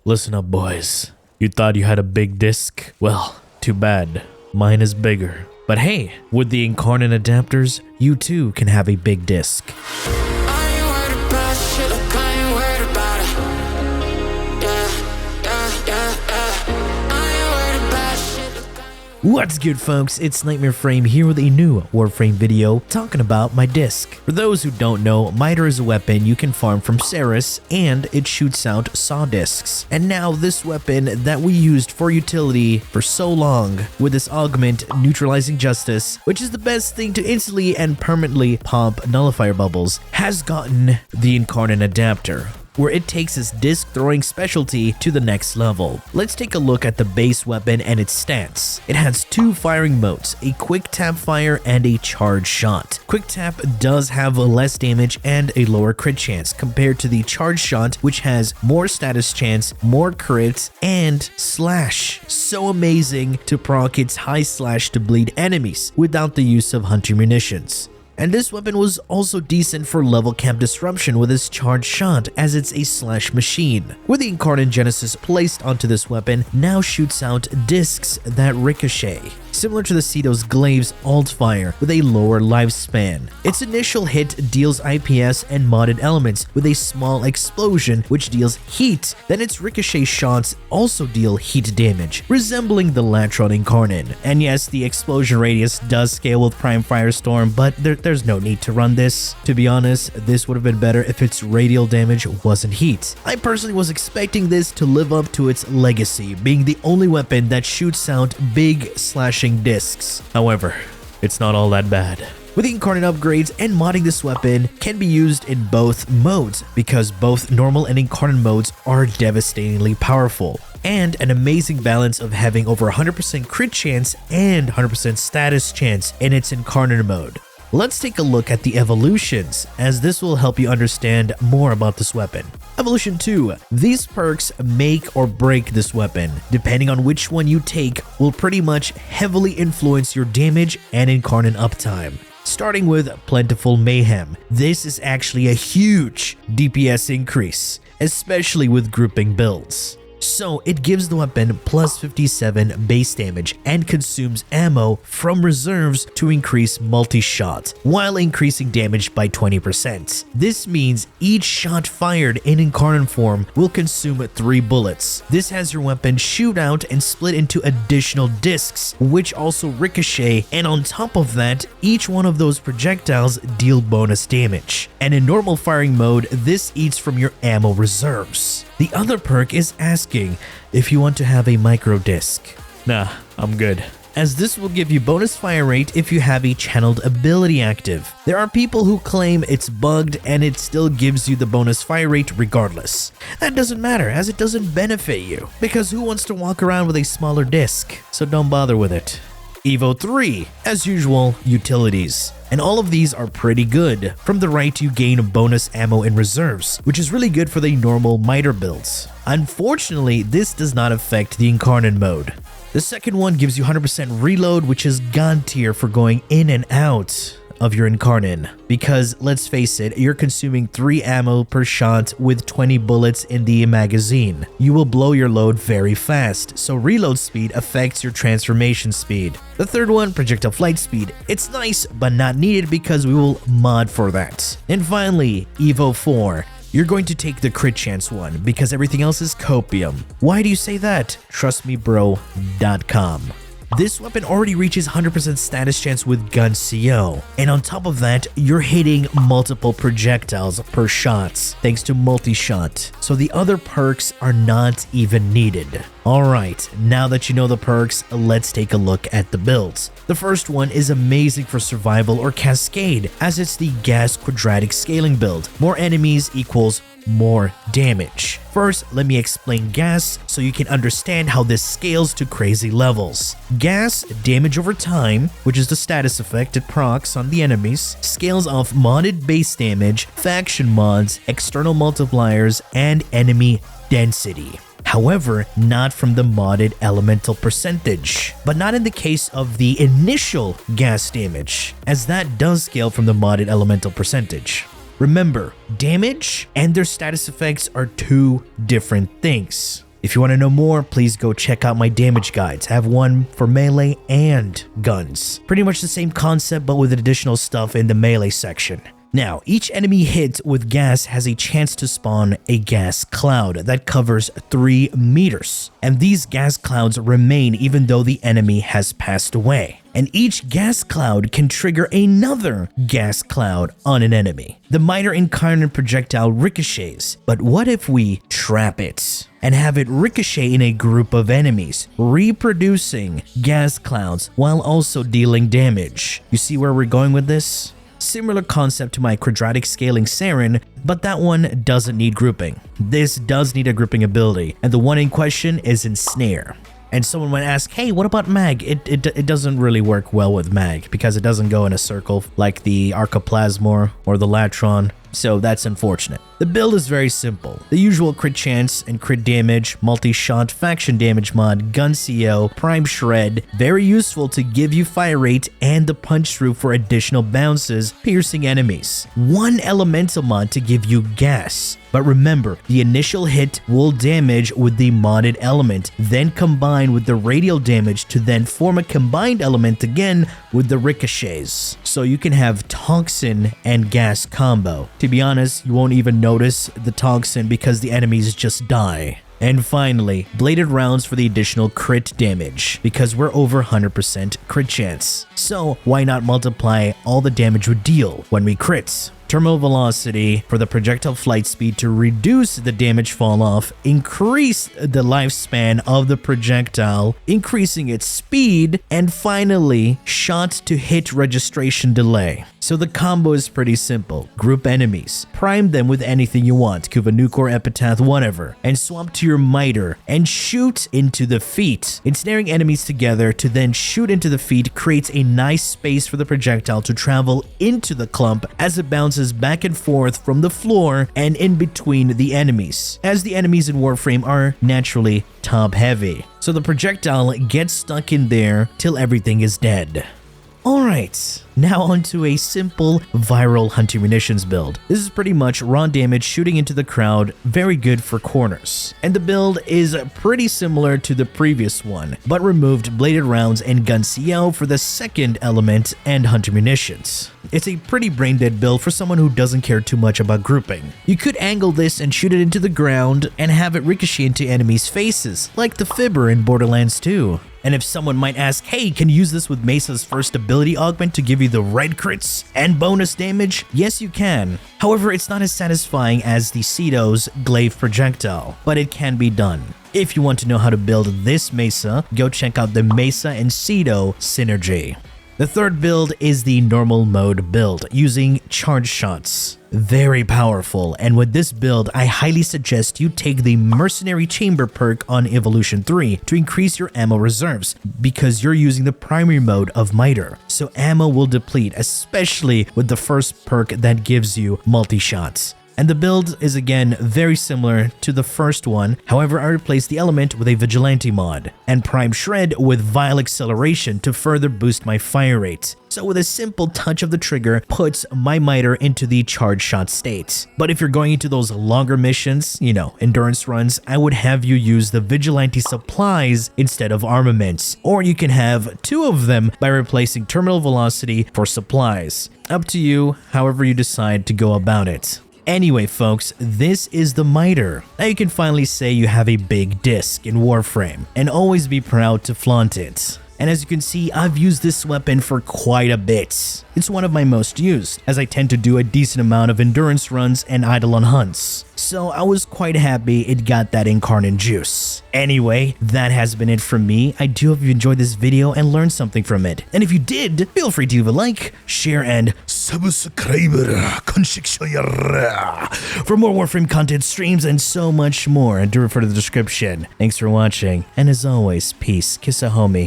Listen up, boys. You thought you had a big disc? Well, too bad. Mine is bigger. But hey, with the Incarnon adapters, you too can have a big disc. What's good, folks? It's Nightmare Frame here with a new Warframe video talking about my disc. For those who don't know, Miter is a weapon you can farm from Ceres, and it shoots out saw discs. And now this weapon that we used for utility for so long with this augment neutralizing justice, which is the best thing to instantly and permanently pop nullifier bubbles, has gotten the Incarnon adapter, where it takes its disc throwing specialty to the next level. Let's take a look at the base weapon and its stats. It has two firing modes, a quick tap fire and a charge shot. Quick tap does have less damage and a lower crit chance compared to the charge shot, which has more status chance, more crits, and slash. So amazing to proc its high slash to bleed enemies without the use of hunter munitions. And this weapon was also decent for level cap disruption with its charge shot, as it's a slash machine. With the Incarnon Genesis placed onto this weapon, now shoots out discs that ricochet, similar to the Cedo's Glaive's alt fire with a lower lifespan. Its initial hit deals IPS and modded elements with a small explosion which deals heat, then its ricochet shots also deal heat damage, resembling the Latron Incarnon. And yes, the explosion radius does scale with Prime Firestorm, but there's no need to run this. To be honest, this would have been better if its radial damage wasn't heat. I personally was expecting this to live up to its legacy, being the only weapon that shoots out big slashing discs. However, it's not all that bad. With the Incarnon upgrades and modding this weapon can be used in both modes, because both normal and Incarnon modes are devastatingly powerful, and an amazing balance of having over 100% crit chance and 100% status chance in its Incarnon mode. Let's take a look at the evolutions, as this will help you understand more about this weapon. Evolution 2. These perks make or break this weapon. Depending on which one you take, will pretty much heavily influence your damage and Incarnon uptime. Starting with Plentiful Mayhem. This is actually a huge DPS increase, especially with grouping builds. So it gives the weapon plus 57 base damage and consumes ammo from reserves to increase multi-shot, while increasing damage by 20%. This means each shot fired in Incarnon form will consume 3 bullets. This has your weapon shoot out and split into additional discs, which also ricochet, and on top of that, each one of those projectiles deal bonus damage. And in normal firing mode, this eats from your ammo reserves. The other perk is asking if you want to have a micro disc. Nah, I'm good, as this will give you bonus fire rate if you have a channeled ability active. There are people who claim it's bugged and it still gives you the bonus fire rate regardless. That doesn't matter, as it doesn't benefit you, because who wants to walk around with a smaller disc? So don't bother with it. Evo 3, as usual, utilities. And all of these are pretty good. From the right, you gain bonus ammo in reserves, which is really good for the normal Miter builds. Unfortunately, this does not affect the Incarnon mode. The second one gives you 100% reload, which is god tier for going in and out of your Incarnon, because let's face it, you're consuming 3 ammo per shot with 20 bullets in the magazine. You will blow your load very fast, so reload speed affects your transformation speed. The third one, projectile flight speed. It's nice, but not needed because we will mod for that. And finally, Evo 4. You're going to take the crit chance one, because everything else is copium. Why do you say that? TrustMeBro.com. This weapon already reaches 100% status chance with Gun CO, and on top of that, you're hitting multiple projectiles per shots thanks to multi-shot, so the other perks are not even needed. Alright, now that you know the perks, let's take a look at the builds. The first one is amazing for survival or cascade, as it's the gas quadratic scaling build. More enemies equals more damage. First, let me explain gas so you can understand how this scales to crazy levels. Gas damage over time, which is the status effect it procs on the enemies, scales off modded base damage, faction mods, external multipliers, and enemy density. However, not from the modded elemental percentage, but not in the case of the initial gas damage, as that does scale from the modded elemental percentage. Remember, damage and their status effects are two different things. If you want to know more, please go check out my damage guides. I have one for melee and guns. Pretty much the same concept, but with additional stuff in the melee section. Now, each enemy hit with gas has a chance to spawn a gas cloud that covers 3 meters. And these gas clouds remain even though the enemy has passed away. And each gas cloud can trigger another gas cloud on an enemy. The Miter Incarnon projectile ricochets, but what if we trap it and have it ricochet in a group of enemies, reproducing gas clouds while also dealing damage? You see where we're going with this? Similar concept to my quadratic scaling Sarin, but that one doesn't need grouping. This does need a grouping ability, and the one in question is Ensnare. And someone might ask, hey, what about mag? It doesn't really work well with mag because it doesn't go in a circle like the Archoplasmor or the Latron, so that's unfortunate. The build is very simple. The usual crit chance and crit damage, multi-shot, faction damage mod, gun CO, prime shred, very useful to give you fire rate and the punch through for additional bounces, piercing enemies. One elemental mod to give you gas. But remember, the initial hit will damage with the modded element, then combine with the radial damage to then form a combined element again with the ricochets. So you can have toxin and gas combo. To be honest, you won't even notice the toxin because the enemies just die. And finally, bladed rounds for the additional crit damage, because we're over 100% crit chance. So why not multiply all the damage we deal when we crit? Terminal velocity for the projectile flight speed to reduce the damage fall off, increase the lifespan of the projectile, increasing its speed, and finally, shot to hit registration delay. So the combo is pretty simple. Group enemies, prime them with anything you want, Kuva, or Epitaph, whatever, and swap to your Miter and shoot into the feet. Ensnaring enemies together to then shoot into the feet creates a nice space for the projectile to travel into the clump as it bounces back and forth from the floor and in between the enemies, as the enemies in Warframe are naturally top heavy. So the projectile gets stuck in there till everything is dead. Alright, now onto a simple viral hunting munitions build. This is pretty much raw damage shooting into the crowd, very good for corners. And the build is pretty similar to the previous one, but removed bladed rounds and gun CO for the second element and hunting munitions. It's a pretty brain dead build for someone who doesn't care too much about grouping. You could angle this and shoot it into the ground and have it ricochet into enemies' faces, like the Fibber in Borderlands 2. And if someone might ask, hey, can you use this with Mesa's first ability augment to give you the red crits and bonus damage? Yes, you can. However, it's not as satisfying as the Cedo's glaive projectile, but it can be done. If you want to know how to build this Mesa, go check out the Mesa and Cedo synergy. The third build is the normal mode build using charge shots. Very powerful, and with this build, I highly suggest you take the Mercenary Chamber perk on Evolution 3 to increase your ammo reserves because you're using the primary mode of Miter, so ammo will deplete, especially with the first perk that gives you multi-shots. And the build is again very similar to the first one, however I replaced the element with a Vigilante mod, and Prime Shred with Vile Acceleration to further boost my fire rate. So with a simple touch of the trigger, puts my Miter into the charge shot state. But if you're going into those longer missions, endurance runs, I would have you use the Vigilante supplies instead of armaments. Or you can have 2 of them by replacing terminal velocity for supplies. Up to you, however you decide to go about it. Anyway, folks, this is the Miter. Now you can finally say you have a big disc in Warframe, and always be proud to flaunt it. And as you can see, I've used this weapon for quite a bit. It's one of my most used, as I tend to do a decent amount of endurance runs and Eidolon hunts. So I was quite happy it got that Incarnon juice. Anyway, that has been it from me. I do hope you enjoyed this video and learned something from it. And if you did, feel free to leave a like, share, and subscribe for more Warframe content, streams, and so much more. And do refer to the description. Thanks for watching, and as always, peace. Kiss a homie.